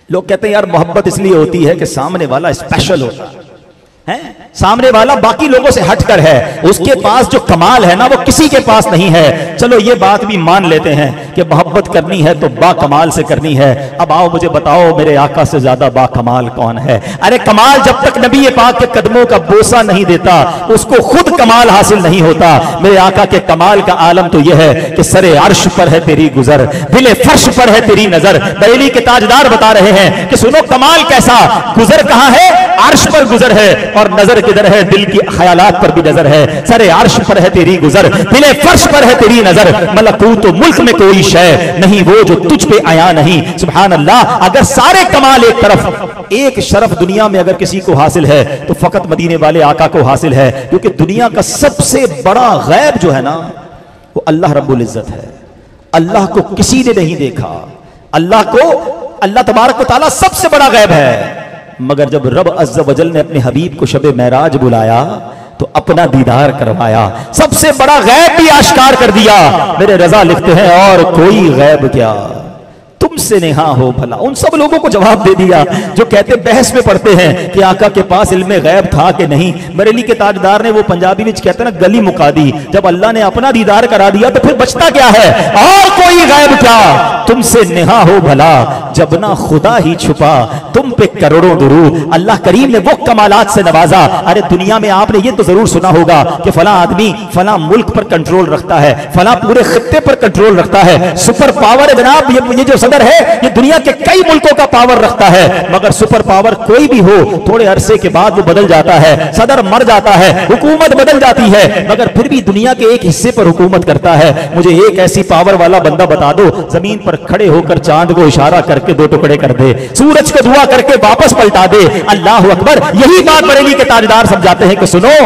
लोग कहते हैं यार मोहब्बत इसलिए होती है कि सामने वाला स्पेशल होता है, सामने वाला बाकी लोगों से हटकर है, उसके पास जो कमाल है ना वो किसी के पास नहीं है। चलो ये बात भी मान लेते हैं कि मोहब्बत करनी है तो बा कमाल से करनी है। अब आओ मुझे बताओ मेरे आका से ज्यादा बा कमाल कौन है? अरे कमाल जब तक नबी पाक के कदमों का बोसा नहीं देता उसको खुद कमाल हासिल नहीं होता। मेरे आका के कमाल का आलम तो यह है कि सरे अर्श पर है तेरी गुजर, दिले फर्श पर है तेरी नजर। बरेली के ताजदार बता रहे हैं कि सुनो कमाल कैसा, गुजर कहां है? अर्श पर गुजर है, और नजर किधर है? दिल की ख्यालात पर भी नजर है। सरे अर्श पर है तेरी गुजर, दिले फर्श पर है तेरी नजर। मलकूत मुल्क में कोई शय नहीं वो जो तुझ पे आया नहीं। सुभान अल्लाह। अगर सारे कमाल एक तरफ, एक शरफ दुनिया में अगर किसी को हासिल है तो फकत मदीने वाले आका को हासिल है, क्योंकि दुनिया का सबसे बड़ा गैब जो है ना वो अल्लाह रब्बुल इज्जत है। अल्लाह को किसी ने नहीं देखा, अल्लाह को, अल्लाह तबारक व तआला सबसे बड़ा गैब है। मगर जब रब अज़्ज़ वजल ने अपने हबीब को शबे महराज बुलाया तो अपना दीदार करवाया, सबसे बड़ा गैब भी आश्कार कर दिया। मेरे रजा लिखते हैं और कोई गैब क्या तुमसे नेहा हो भला। उन सब लोगों को जवाब दे दिया जो कहते बहस में पढ़ते हैं कि आका के पास इल्मे गैब था कि नहीं। बरेली के ताजदार ने वो पंजाबी में कहते हैं ना गली मुका दी। जब अल्लाह ने अपना दीदार करा दिया तो फिर बचता क्या है? और कोई गैब क्या तुमसे नेहा हो भला, जब ना खुदा ही छुपा तुम पे करोड़ों दुरूद। अल्लाह करीम ने वो कमालात से नवाजा। अरे दुनिया में आपने ये तो जरूर सुना होगा कि फला आदमी फला मुल्क पर कंट्रोल रखता है, फला पूरे खित्ते पर कंट्रोल रखता है, सुपर पावर है जनाब। ये जो सदर है ये दुनिया के कई मुल्कों का पावर रखता है। मगर सुपर पावर कोई भी हो थोड़े अरसे के बाद वो बदल जाता है, सदर मर जाता है, हुकूमत बदल जाती है, मगर फिर भी दुनिया के एक हिस्से पर हुकूमत करता है। मुझे एक ऐसी पावर वाला बंदा बता दो जमीन पर खड़े होकर चांद को इशारा करके दो टुकड़े कर दे, सूरज को दुआ करके वापस पलटा दे। अल्लाह अकबर। यही बात बरेली के ताजदार समझाते हैं कि सुनो,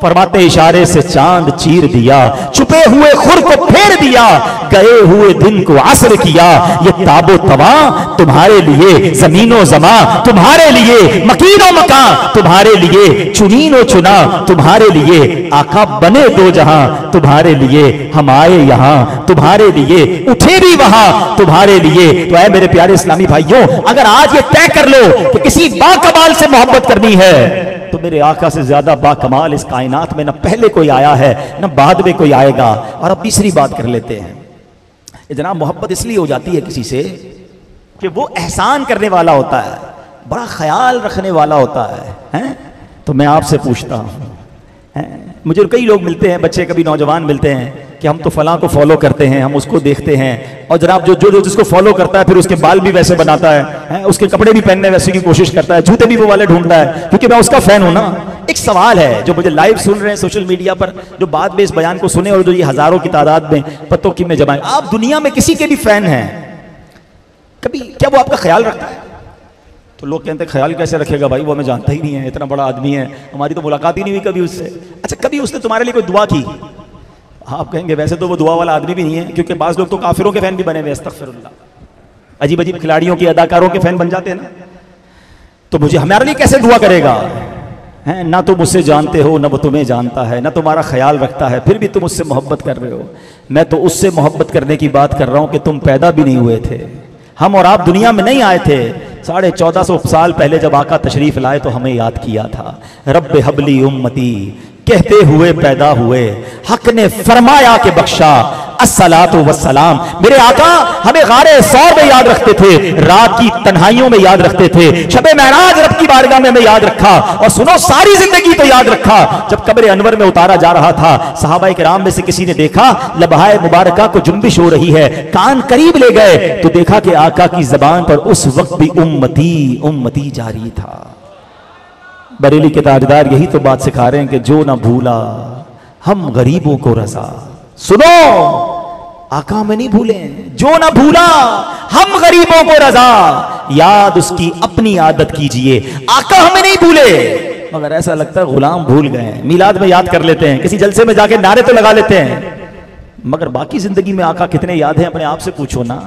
फरमाते इशारे से चांद चीर दिया, छुपे हुए खुर को फेर दिया, गए हुए दिन को असर किया। ये ताबो तवा तुम्हारे लिए, जमीनो जमा तुम्हारे लिए, मकीनो मकान तुम्हारे लिए, चुनीनो चुना तुम्हारे लिए, आका बने दो जहां तुम्हारे लिए, हम आए यहां तुम्हारे लिए, उठे भी वहां तुम्हारे लिए। तो ऐ मेरे प्यारे इस्लामी भाइयों, अगर आज ये तय कर लो कि किसी बाकमाल से मोहब्बत करनी है तो मेरे आका से ज्यादा बाकमाल इस कायनात में न पहले कोई आया है न बाद में कोई आएगा। और अब तीसरी बात कर लेते हैं। जनाब मोहब्बत इसलिए हो जाती है किसी से कि वो एहसान करने वाला होता है, बड़ा ख्याल रखने वाला होता है? तो मैं आपसे पूछता हूं, मुझे कई लोग मिलते हैं, बच्चे कभी नौजवान मिलते हैं कि हम तो फलां को फॉलो करते हैं, हम उसको देखते हैं, और जनाब जो जिसको फॉलो करता है फिर उसके बाल भी वैसे बनाता है, उसके कपड़े भी पहनने वैसे की कोशिश करता है, जूते भी वो वाले ढूंढता है, क्योंकि मैं उसका फैन हूं ना। एक सवाल है जो मुझे लाइव सुन रहे हैं सोशल मीडिया पर, जो बाद में इस बयान को सुने और जो ये हजारों की तादाद में पत्तों की में जमाए, आप दुनिया में किसी के भी फैन हैं, कभी क्या वो आपका ख्याल रखता है? तो लोग कहते हैं ख्याल कैसे रखेगा भाई, वो हमें जानता ही नहीं है, इतना बड़ा आदमी है, हमारी तो मुलाकात ही नहीं हुई कभी उससे। अच्छा, कभी उसने तुम्हारे लिए कोई दुआ की? आप कहेंगे वैसे तो वो दुआ वाला आदमी भी नहीं है, क्योंकि बाज़ लोग तो काफिरों के फैन भी बने हुए, अस्तगफिरुल्लाह, अजीब अजीब खिलाड़ियों की, अदाकारों के फैन बन जाते हैं ना। तो मुझे हमारे लिए कैसे दुआ करेगा? है ना तुम उससे जानते हो, ना वो तुम्हें जानता है, ना तुम्हारा ख्याल रखता है, फिर भी तुम उससे मोहब्बत कर रहे हो। मैं तो उससे मोहब्बत करने की बात कर रहा हूं कि तुम पैदा भी नहीं हुए थे, हम और आप दुनिया में नहीं आए थे। 1450 साल पहले जब आका तशरीफ लाए तो हमें याद किया था, रब्बे हबली उम्मती कहते हुए पैदा हुए, हक ने फरमाया के बख्शा अस्सलातु वस्सलाम। मेरे आका हमें गारे सौर में याद रखते थे, रात की तन्हाइयों में याद रखते थे, शबे महराज रब की बारगाह में हमें याद रखा, और सुनो सारी जिंदगी तो याद रखा। जब कब्र अनवर में उतारा जा रहा था, सहाबाए किराम में से किसी ने देखा लबहाए मुबारका को जुम्बिश हो रही है, कान करीब ले गए तो देखा कि आका की जबान पर उस वक्त भी उम्मती उम्मती जारी था। बरेली के ताजदार यही तो बात सिखा रहे हैं कि जो ना भूला हम गरीबों को रजा। सुनो, आका में नहीं भूले, जो ना भूला हम गरीबों को रजा, याद उसकी अपनी आदत कीजिए। आका हमें नहीं भूले, मगर ऐसा लगता है गुलाम भूल गए। मिलाद में याद कर लेते हैं, किसी जलसे में जाके नारे तो लगा लेते हैं, मगर बाकी जिंदगी में आका कितने याद हैं अपने आप से पूछो ना।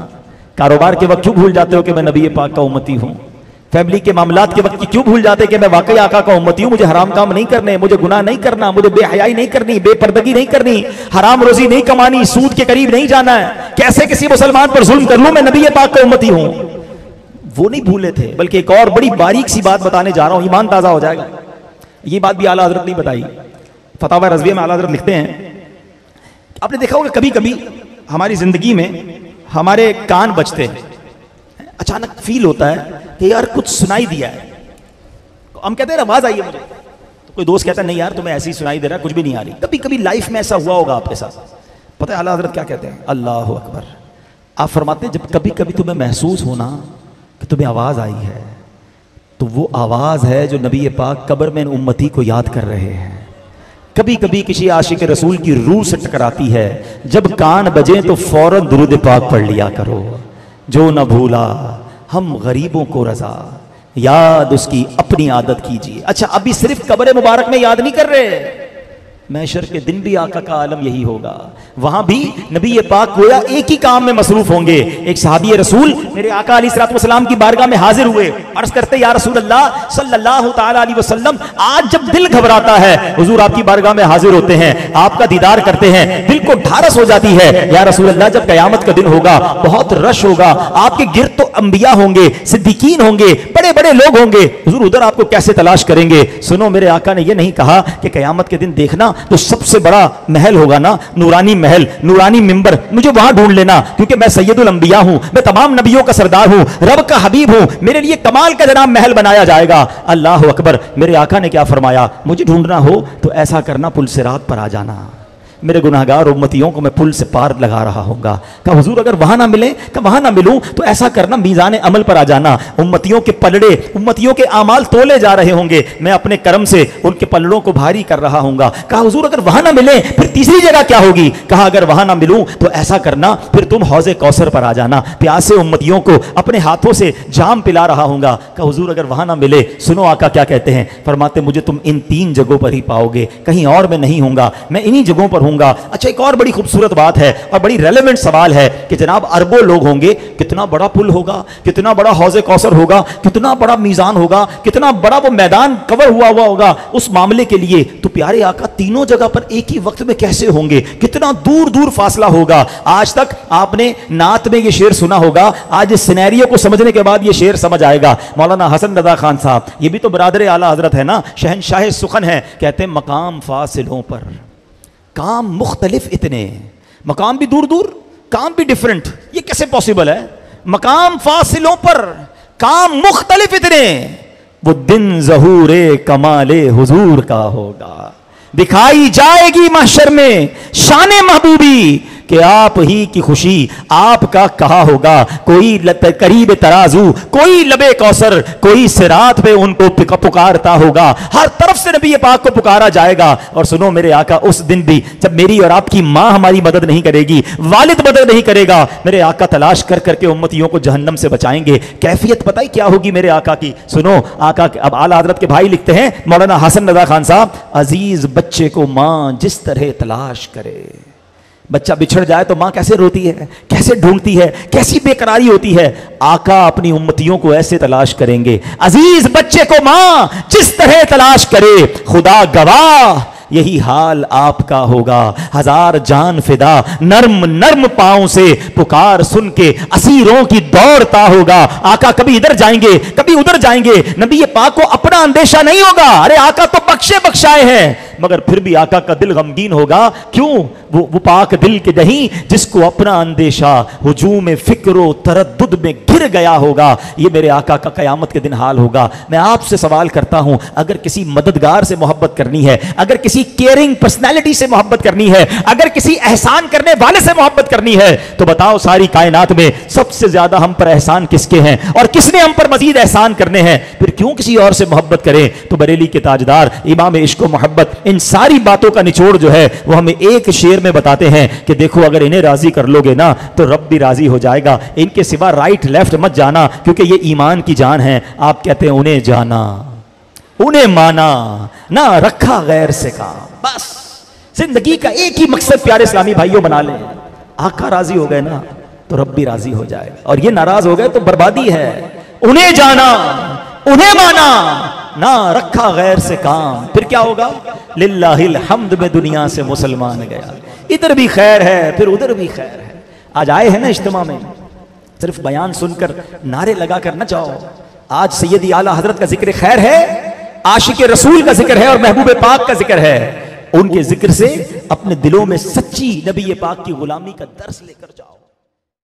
कारोबार के वक्त क्यों भूल जाते हो कि मैं नबी पाक का उम्मती हूं? फैमिली के मामलात के वक्त क्यों भूल जाते कि मैं वाकई आका का उम्मती हूं, मुझे हराम काम नहीं करने, मुझे गुनाह नहीं करना, मुझे बेहयाई नहीं करनी, बेपर्दगी नहीं करनी, हराम रोजी नहीं कमानी, सूद के करीब नहीं जाना है, कैसे किसी मुसलमान पर जुल्म कर लूं, मैं नबी पाक का उम्मती हूं। वो नहीं भूले थे, बल्कि एक और बड़ी बारीक सी बात बताने जा रहा हूं, ईमान ताजा हो जाएगा। ये बात भी आला हजरत नहीं बताई, फतावा रज़विया में आला हजरत लिखते हैं, आपने देखा होगा कभी कभी हमारी जिंदगी में हमारे कान बजते हैं, अचानक फील होता है कि यार कुछ सुनाई दिया है, हम कहते हैं आवाज आई है मुझे, तो कोई दोस्त कहता है नहीं यार तुम्हें ऐसे ही सुनाई दे रहा है, कुछ भी नहीं आ रही। कभी कभी लाइफ में ऐसा हुआ होगा आपके साथ। पता है आला हजरत क्या कहते हैं, अल्लाह अकबर, आप फरमाते हैं जब कभी कभी तुम्हें महसूस होना कि तुम्हें आवाज आई है, तो वो आवाज है जो नबी पाक कब्र में उम्मती को याद कर रहे हैं। कभी कभी किसी आशिक रसूल की रूह से टकराती है, जब कान बजे तो फौरन दुरूद पाक पढ़ लिया करो, जो न भूला हम गरीबों को रजा, याद उसकी अपनी आदत कीजिए। अच्छा, अभी सिर्फ कब्र मुबारक में याद नहीं कर रहे, महशर के दिन भी आका का आलम यही होगा, वहां भी नबी पाक गोया एक ही काम में मसरूफ होंगे। एक सहाबी रसूल मेरे आका अलैहिस्सलातु वस्सलाम की बारगाह में हाजिर हुए, अर्ज करते या रसूल अल्लाह सल्लल्लाहु तआला अलैहि वसल्लम, आज जब दिल घबराता है हुजूर आपकी बारगाह में हाजिर होते हैं, आपका दीदार करते हैं, दिल को ढारस हो जाती है। या रसूल अल्लाह जब कयामत का दिन होगा, बहुत रश होगा, आपके गिर्द तो अंबिया होंगे, सिद्दीकीन होंगे, बड़े बड़े लोग होंगे, हुजूर उधर आपको कैसे तलाश करेंगे। सुनो, मेरे आका ने यह नहीं कहा कि कयामत के दिन देखना तो सबसे बड़ा महल होगा ना, नूरानी महल, नूरानी मिंबर, मुझे वहां ढूंढ लेना, क्योंकि मैं सैयदुल अंबिया हूं, मैं तमाम नबियों का सरदार हूं, रब का हबीब हूं, मेरे लिए कमाल का जनाब महल बनाया जाएगा। अल्लाह अकबर, मेरे आका ने क्या फरमाया, मुझे ढूंढना हो तो ऐसा करना पुल सिरात पर आ जाना, मेरे गुनाहगार उम्मतियों को मैं पुल से पार लगा रहा होगा। कहा हुजूर अगर वहां ना मिले, कहा वहां ना मिलूं तो ऐसा करना मीज़ान अमल पर आ जाना, उम्मतियों के पलड़े, उम्मतियों के आमाल तोले जा रहे होंगे, मैं अपने कर्म से उनके पलड़ों को भारी कर रहा हूंगा। कहा हुजूर अगर वहां ना मिले फिर तीसरी जगह क्या होगी। कहा अगर वहां ना मिलूं तो ऐसा करना फिर तुम हौज़े कौसर पर आ जाना, प्यासे उम्मतियों को अपने हाथों से जाम पिला रहा हूंगा। कहा हुजूर अगर वहां ना मिले, सुनो आका क्या कहते हैं, फरमाते मुझे तुम इन 3 जगहों पर ही पाओगे, कहीं और मैं नहीं होऊंगा, मैं इन्हीं जगहों पर होऊंगा। अच्छा, एक और बड़ी खूबसूरत बात है और बड़ी रेलेवेंट सवाल है कि जनाब अरबों लोग होंगे, कितना बड़ा पुल होगा, कितना बड़ा हौज़े कौसर होगा, कितना बड़ा मीज़ान होगा, कितना बड़ा वो मैदान कवर हुआ होगा उस मामले के लिए। तो प्यारे आका तीनों जगह पर एक ही वक्त में कैसे होंगे, कितना दूर दूर फासला होगा। आज तक आपने नात में ये शेर सुना होगा, आज इस सिनेरियो को समझने के बाद ये शेर समझ आएगा। मौलाना हसन रज़ा खान साहब, ये भी तो बरादर आला हजरत है ना, शहनशाह सुखन है, कहते हैं मकाम फासिलों पर काम मुख्तलिफ इतने, मकाम भी दूर दूर, काम भी डिफरेंट, ये कैसे पॉसिबल है। मकाम फासिलों पर काम मुख्तलिफ इतने, वो दिन ज़हूरे कमाले हुजूर का होगा, दिखाई जाएगी महशर में शाने महबूबी कि आप ही की खुशी आपका कहा होगा। कोई करीब तराजू, कोई लबे कौसर, कोई सिरात पे उनको पुकारता होगा, हर तरफ से नबी पाक को पुकारा जाएगा। और सुनो मेरे आका, उस दिन भी जब मेरी और आपकी मां हमारी मदद नहीं करेगी, वालिद मदद नहीं करेगा, मेरे आका तलाश कर करके उम्मतियों को जहन्नम से बचाएंगे। कैफियत पता ही क्या होगी मेरे आका की। सुनो आका, अब आला हजरत के भाई लिखते हैं मौलाना हसन रज़ा खान साहब, अजीज बच्चे को मां जिस तरह तलाश करे, बच्चा बिछड़ जाए तो मां कैसे रोती है, कैसे ढूंढती है, कैसी बेकरारी होती है, आका अपनी उम्मतियों को ऐसे तलाश करेंगे। अजीज बच्चे को मां जिस तरह तलाश करे, खुदा गवाह यही हाल आपका होगा। हजार जान फिदा नर्म नर्म पांव से पुकार सुन के असीरों की दौड़ता होगा। आका कभी इधर जाएंगे, कभी उधर जाएंगे, नबी पाक को अपना अंदेशा नहीं होगा। अरे आका तो बख्शे बख्शाए हैं, मगर फिर भी आका का दिल गमगीन होगा। क्यों? वो पाक दिल के नहीं जिसको अपना अंदेशा हुजूम फिक्रो तरद्दुद में गिर गया होगा। ये मेरे आका का कयामत के दिन हाल होगा। मैं आपसे सवाल करता हूं, अगर किसी मददगार से मोहब्बत करनी है, अगर किसी केयरिंग पर्सनैलिटी से मोहब्बत करनी है, अगर किसी एहसान करने वाले से मोहब्बत करनी है, तो बताओ सारी कायनात में सबसे ज्यादा हम पर एहसान किसके हैं और किसने हम पर मजीद एहसान करने हैं? फिर क्यों किसी और से मोहब्बत करें? तो बरेली के ताजदार इमाम इश्क व मोहब्बत इन सारी बातों का निचोड़ जो है वो हमें एक शेर में बताते हैं कि देखो अगर इन्हें राजी कर लोगे ना तो रब भी राजी हो जाएगा। इनके सिवा राइट लेफ्ट मत जाना, क्योंकि ये ईमान की जान है। आप कहते हैं उन्हें जाना, उन्हें माना, ना रखा गैर से काम। बस जिंदगी का एक ही मकसद प्यारे इस्लामी भाइयों बना लें, आका राजी हो गए ना तो रब भी राजी हो जाएगा, और ये नाराज हो गए तो बर्बादी है। उन्हें जाना, उन्हें माना, ना रखा गैर से काम, फिर क्या होगा? लिल्लाहिल हम्द में दुनिया से मुसलमान गया। इधर भी खैर है फिर उधर भी खैर है। आज आए हैं ना इज्तिमा में, सिर्फ बयान सुनकर नारे लगाकर न जाओ। आज सैयदी आला हजरत का जिक्र खैर है, आशिक रसूल का जिक्र है और महबूब पाक का जिक्र है। उनके जिक्र से अपने दिलों में सच्ची नबी पाक की गुलामी का दर्स लेकर जाओ।